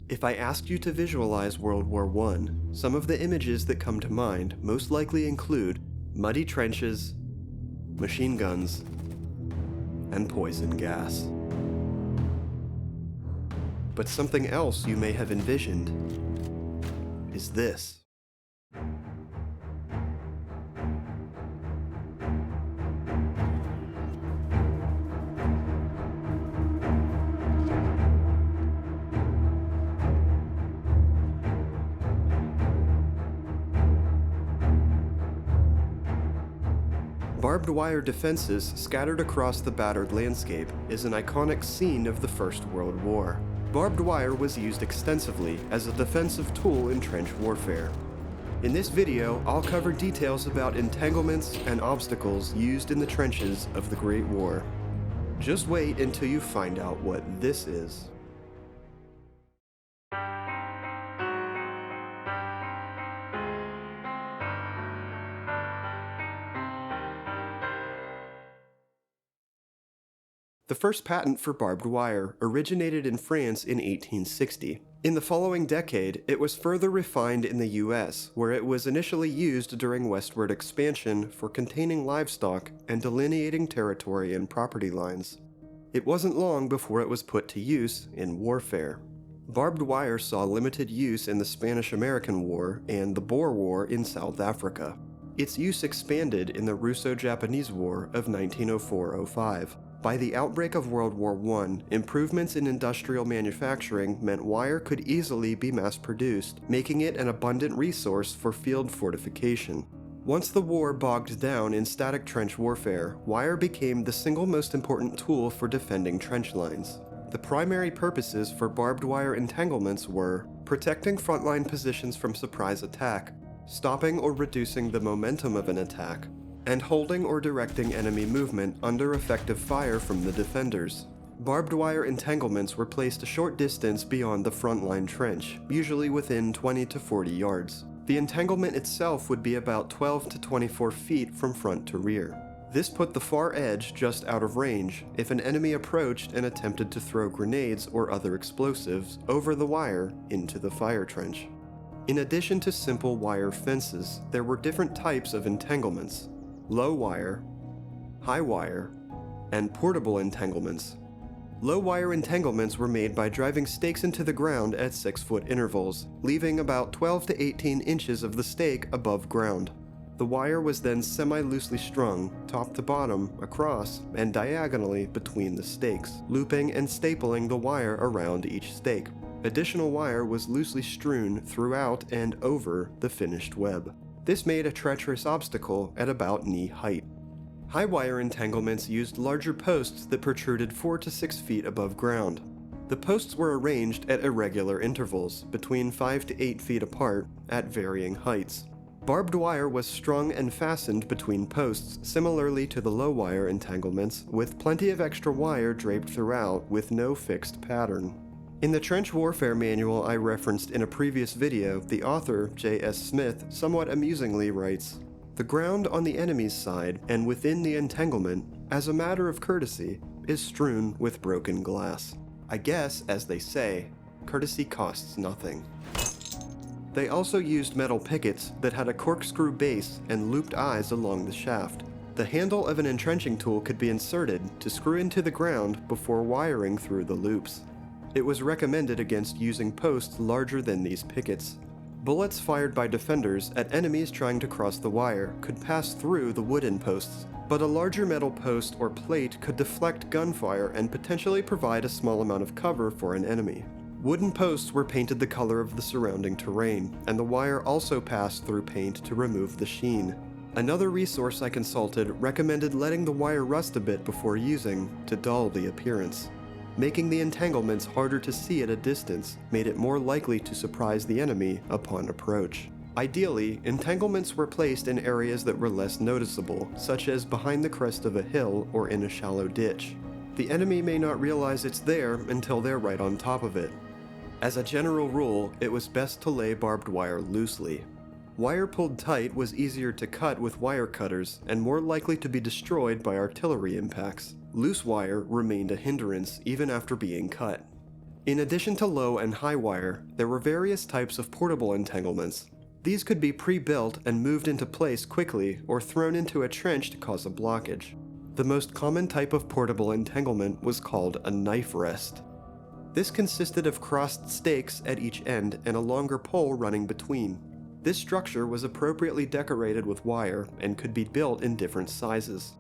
If I asked you to visualize World War I, some of the images that come to mind most likely include muddy trenches, machine guns, and poison gas. But something else you may have envisioned is this. Barbed wire defenses scattered across the battered landscape is an iconic scene of the First World War. Barbed wire was used extensively as a defensive tool in trench warfare. In this video, I'll cover details about entanglements and obstacles used in the trenches of the Great War. Just wait until you find out what this is. The first patent for barbed wire originated in France in 1860. In the following decade, it was further refined in the US, where it was initially used during westward expansion for containing livestock and delineating territory and property lines. It wasn't long before it was put to use in warfare. Barbed wire saw limited use in the Spanish-American War and the Boer War in South Africa. Its use expanded in the Russo-Japanese War of 1904-05. By the outbreak of World War I, improvements in industrial manufacturing meant wire could easily be mass-produced, making it an abundant resource for field fortification. Once the war bogged down in static trench warfare, wire became the single most important tool for defending trench lines. The primary purposes for barbed wire entanglements were protecting frontline positions from surprise attack, stopping or reducing the momentum of an attack, and holding or directing enemy movement under effective fire from the defenders. Barbed wire entanglements were placed a short distance beyond the frontline trench, usually within 20 to 40 yards. The entanglement itself would be about 12 to 24 feet from front to rear. This put the far edge just out of range if an enemy approached and attempted to throw grenades or other explosives over the wire into the fire trench. In addition to simple wire fences, there were different types of entanglements: low wire, high wire, and portable entanglements. Low wire entanglements were made by driving stakes into the ground at 6-foot intervals, leaving about 12 to 18 inches of the stake above ground. The wire was then semi-loosely strung, top to bottom, across, and diagonally between the stakes, looping and stapling the wire around each stake. Additional wire was loosely strewn throughout and over the finished web. This made a treacherous obstacle at about knee height. High wire entanglements used larger posts that protruded 4 to 6 feet above ground. The posts were arranged at irregular intervals, between 5 to 8 feet apart, at varying heights. Barbed wire was strung and fastened between posts, similarly to the low wire entanglements, with plenty of extra wire draped throughout with no fixed pattern. In the trench warfare manual I referenced in a previous video, the author, J.S. Smith, somewhat amusingly writes, "The ground on the enemy's side and within the entanglement, as a matter of courtesy, is strewn with broken glass. I guess, as they say, courtesy costs nothing." They also used metal pickets that had a corkscrew base and looped eyes along the shaft. The handle of an entrenching tool could be inserted to screw into the ground before wiring through the loops. It was recommended against using posts larger than these pickets. Bullets fired by defenders at enemies trying to cross the wire could pass through the wooden posts, but a larger metal post or plate could deflect gunfire and potentially provide a small amount of cover for an enemy. Wooden posts were painted the color of the surrounding terrain, and the wire also passed through paint to remove the sheen. Another resource I consulted recommended letting the wire rust a bit before using to dull the appearance. Making the entanglements harder to see at a distance made it more likely to surprise the enemy upon approach. Ideally, entanglements were placed in areas that were less noticeable, such as behind the crest of a hill or in a shallow ditch. The enemy may not realize it's there until they're right on top of it. As a general rule, it was best to lay barbed wire loosely. Wire pulled tight was easier to cut with wire cutters and more likely to be destroyed by artillery impacts. Loose wire remained a hindrance even after being cut. In addition to low and high wire, there were various types of portable entanglements. These could be pre-built and moved into place quickly or thrown into a trench to cause a blockage. The most common type of portable entanglement was called a knife rest. This consisted of crossed stakes at each end and a longer pole running between. This structure was appropriately decorated with wire and could be built in different sizes.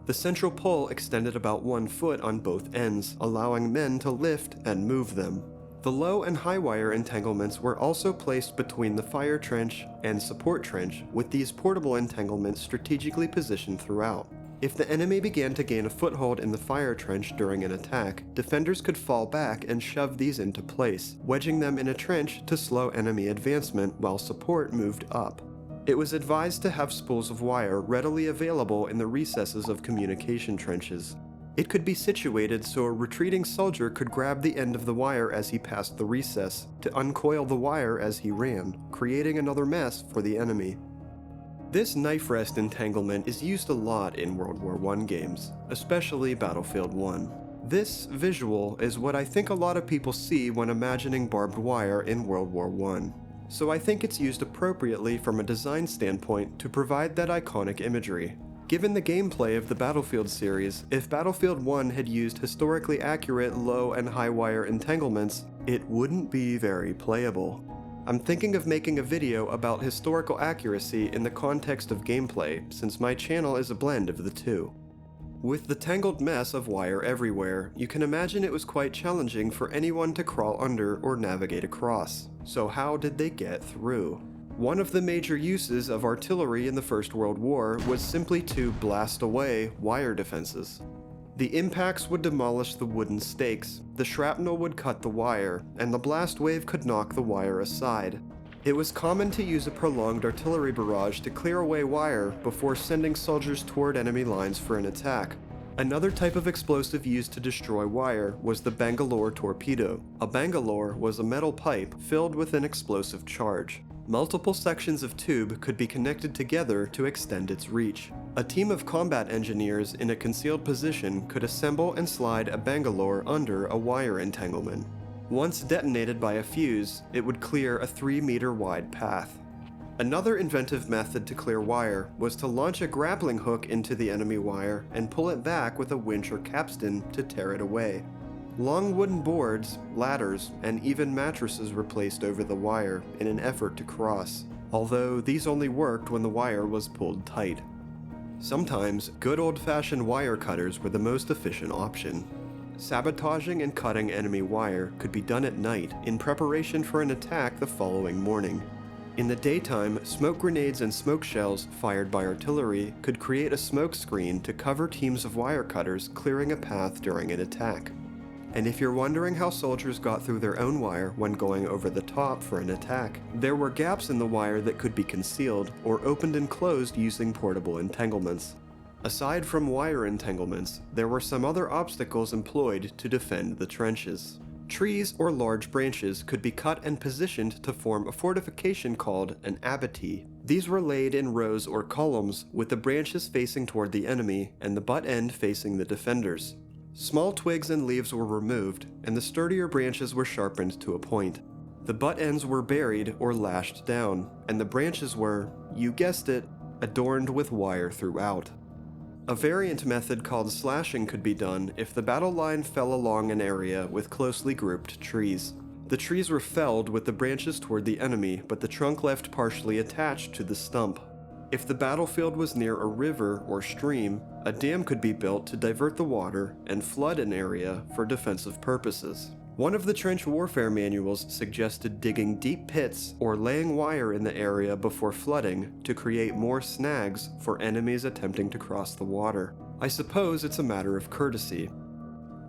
The central pole extended about 1 foot on both ends, allowing men to lift and move them. The low and high wire entanglements were also placed between the fire trench and support trench, with these portable entanglements strategically positioned throughout. If the enemy began to gain a foothold in the fire trench during an attack, defenders could fall back and shove these into place, wedging them in a trench to slow enemy advancement while support moved up. It was advised to have spools of wire readily available in the recesses of communication trenches. It could be situated so a retreating soldier could grab the end of the wire as he passed the recess, to uncoil the wire as he ran, creating another mess for the enemy. This knife rest entanglement is used a lot in World War I games, especially Battlefield 1. This visual is what I think a lot of people see when imagining barbed wire in World War I. So I think it's used appropriately from a design standpoint to provide that iconic imagery. Given the gameplay of the Battlefield series, if Battlefield 1 had used historically accurate low and high wire entanglements, it wouldn't be very playable. I'm thinking of making a video about historical accuracy in the context of gameplay, since my channel is a blend of the two. With the tangled mess of wire everywhere, you can imagine it was quite challenging for anyone to crawl under or navigate across. So how did they get through? One of the major uses of artillery in the First World War was simply to blast away wire defenses. The impacts would demolish the wooden stakes, the shrapnel would cut the wire, and the blast wave could knock the wire aside. It was common to use a prolonged artillery barrage to clear away wire before sending soldiers toward enemy lines for an attack. Another type of explosive used to destroy wire was the Bangalore torpedo. A Bangalore was a metal pipe filled with an explosive charge. Multiple sections of tube could be connected together to extend its reach. A team of combat engineers in a concealed position could assemble and slide a Bangalore under a wire entanglement. Once detonated by a fuse, it would clear a 3-meter wide path. Another inventive method to clear wire was to launch a grappling hook into the enemy wire and pull it back with a winch or capstan to tear it away. Long wooden boards, ladders, and even mattresses were placed over the wire in an effort to cross, although these only worked when the wire was pulled tight. Sometimes, good old-fashioned wire cutters were the most efficient option. Sabotaging and cutting enemy wire could be done at night in preparation for an attack the following morning. In the daytime, smoke grenades and smoke shells fired by artillery could create a smoke screen to cover teams of wire cutters clearing a path during an attack. And if you're wondering how soldiers got through their own wire when going over the top for an attack, there were gaps in the wire that could be concealed or opened and closed using portable entanglements. Aside from wire entanglements, there were some other obstacles employed to defend the trenches. Trees or large branches could be cut and positioned to form a fortification called an abattis. These were laid in rows or columns, with the branches facing toward the enemy and the butt end facing the defenders. Small twigs and leaves were removed, and the sturdier branches were sharpened to a point. The butt ends were buried or lashed down, and the branches were, you guessed it, adorned with wire throughout. A variant method called slashing could be done if the battle line fell along an area with closely grouped trees. The trees were felled with the branches toward the enemy, but the trunk left partially attached to the stump. If the battlefield was near a river or stream, a dam could be built to divert the water and flood an area for defensive purposes. One of the trench warfare manuals suggested digging deep pits or laying wire in the area before flooding to create more snags for enemies attempting to cross the water. I suppose it's a matter of courtesy.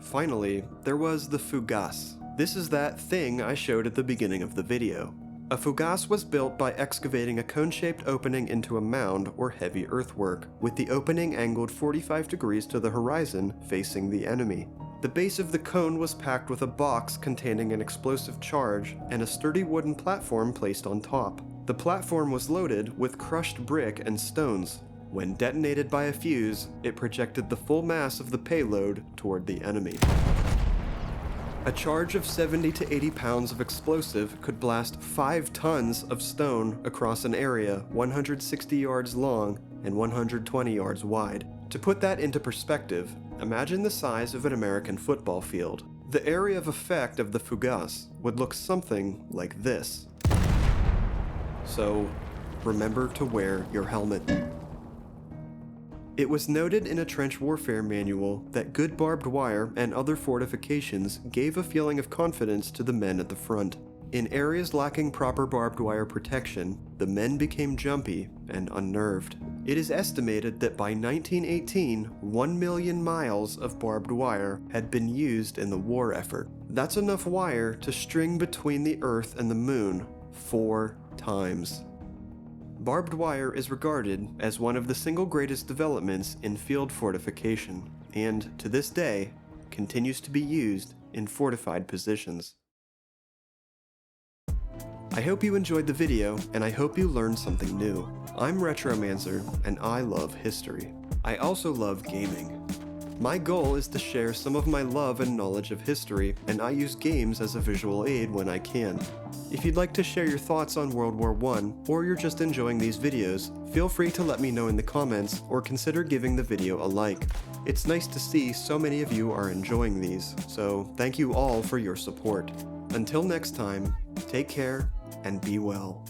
Finally, there was the fugace. This is that thing I showed at the beginning of the video. A fugace was built by excavating a cone-shaped opening into a mound or heavy earthwork, with the opening angled 45 degrees to the horizon facing the enemy. The base of the cone was packed with a box containing an explosive charge and a sturdy wooden platform placed on top. The platform was loaded with crushed brick and stones. When detonated by a fuse, it projected the full mass of the payload toward the enemy. A charge of 70 to 80 pounds of explosive could blast 5 tons of stone across an area 160 yards long and 120 yards wide. To put that into perspective, imagine the size of an American football field. The area of effect of the fugace would look something like this. So, remember to wear your helmet. It was noted in a trench warfare manual that good barbed wire and other fortifications gave a feeling of confidence to the men at the front. In areas lacking proper barbed wire protection, the men became jumpy and unnerved. It is estimated that by 1918, 1 million miles of barbed wire had been used in the war effort. That's enough wire to string between the Earth and the Moon 4 times. Barbed wire is regarded as one of the single greatest developments in field fortification, and to this day, continues to be used in fortified positions. I hope you enjoyed the video, and I hope you learned something new. I'm Retromanzer, and I love history. I also love gaming. My goal is to share some of my love and knowledge of history, and I use games as a visual aid when I can. If you'd like to share your thoughts on World War I, or you're just enjoying these videos, feel free to let me know in the comments or consider giving the video a like. It's nice to see so many of you are enjoying these, so thank you all for your support. Until next time, take care and be well.